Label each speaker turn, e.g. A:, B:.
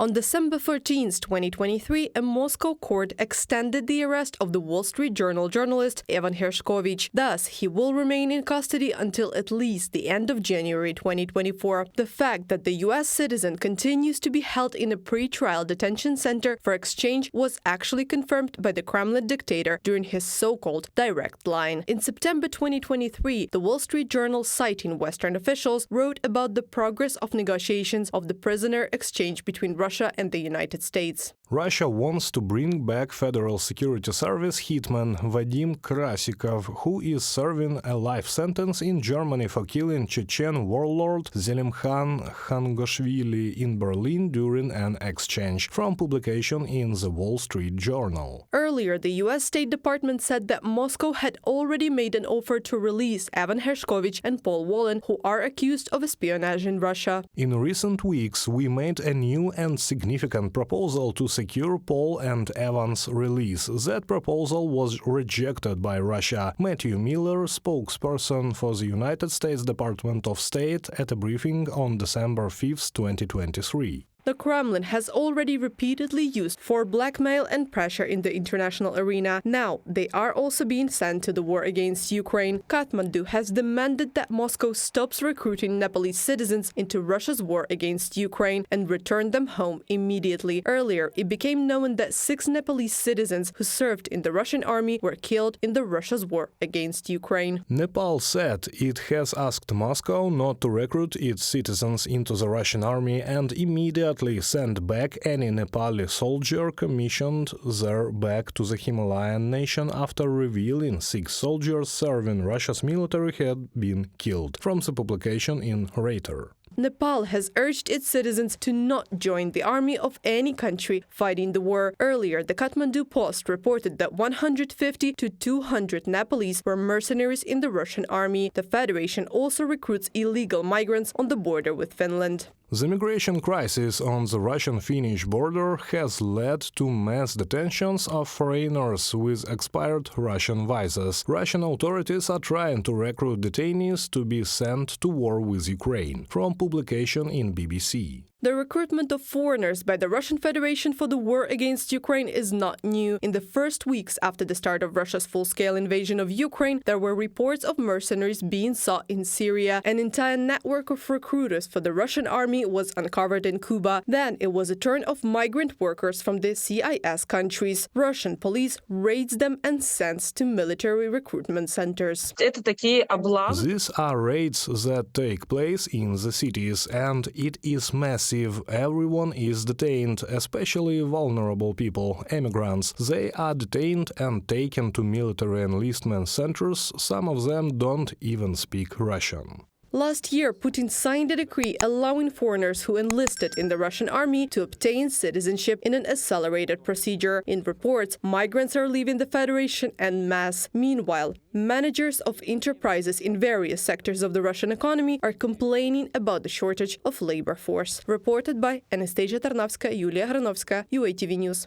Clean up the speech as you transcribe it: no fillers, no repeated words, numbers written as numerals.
A: On December 14, 2023, a Moscow court extended the arrest of the Wall Street Journal journalist Evan Hershkovich. Thus, he will remain in custody until at least the end of January 2024. The fact that the U.S. citizen continues to be held in a pre-trial detention center for exchange was actually confirmed by the Kremlin dictator during his so-called direct line. In September 2023, the Wall Street Journal, citing Western officials, wrote about the progress of negotiations of the prisoner exchange between Russia and the United States.
B: Russia wants to bring back Federal Security Service hitman Vadim Krasikov, who is serving a life sentence in Germany for killing Chechen warlord Zelimkhan Khangashvili in Berlin during an exchange, from publication in the Wall Street Journal.
A: Earlier, the U.S. State Department said that Moscow had already made an offer to release Evan Hershkovich and Paul Wallin, who are accused of espionage in Russia.
B: In recent weeks, we made a new and significant proposal to secure Paul and Evan's release. That proposal was rejected by Russia. Matthew Miller, spokesperson for the United States Department of State, at a briefing on December 5, 2023.
A: The Kremlin has already repeatedly used for blackmail and pressure in the international arena. Now, they are also being sent to the war against Ukraine. Kathmandu has demanded that Moscow stops recruiting Nepalese citizens into Russia's war against Ukraine and return them home immediately. Earlier, it became known that 6 Nepalese citizens who served in the Russian army were killed in the Russia's war against Ukraine.
B: Nepal said it has asked Moscow not to recruit its citizens into the Russian army and immediately send back any Nepali soldier commissioned there back to the Himalayan nation after revealing 6 soldiers serving Russia's military had been killed, from the publication in Reuters.
A: Nepal has urged its citizens to not join the army of any country fighting the war. Earlier, the Kathmandu Post reported that 150 to 200 Nepalese were mercenaries in the Russian army. The Federation also recruits illegal migrants on the border with Finland.
B: The migration crisis on the Russian-Finnish border has led to mass detentions of foreigners with expired Russian visas. Russian authorities are trying to recruit detainees to be sent to war with Ukraine, from publication in BBC.
A: The recruitment of foreigners by the Russian Federation for the war against Ukraine is not new. In the first weeks after the start of Russia's full-scale invasion of Ukraine, there were reports of mercenaries being sought in Syria. An entire network of recruiters for the Russian army was uncovered in Cuba. Then it was a turn of migrant workers from the CIS countries. Russian police raids them and sends to military recruitment centers.
B: These are raids that take place in the cities, and it is massive. Everyone is detained, especially vulnerable people, immigrants. They are detained and taken to military enlistment centers. Some of them don't even speak Russian.
A: Last year, Putin signed a decree allowing foreigners who enlisted in the Russian army to obtain citizenship in an accelerated procedure. In reports, migrants are leaving the Federation en masse. Meanwhile, managers of enterprises in various sectors of the Russian economy are complaining about the shortage of labor force. Reported by Anastasia Tarnavska, Yulia Granovska, UATV News.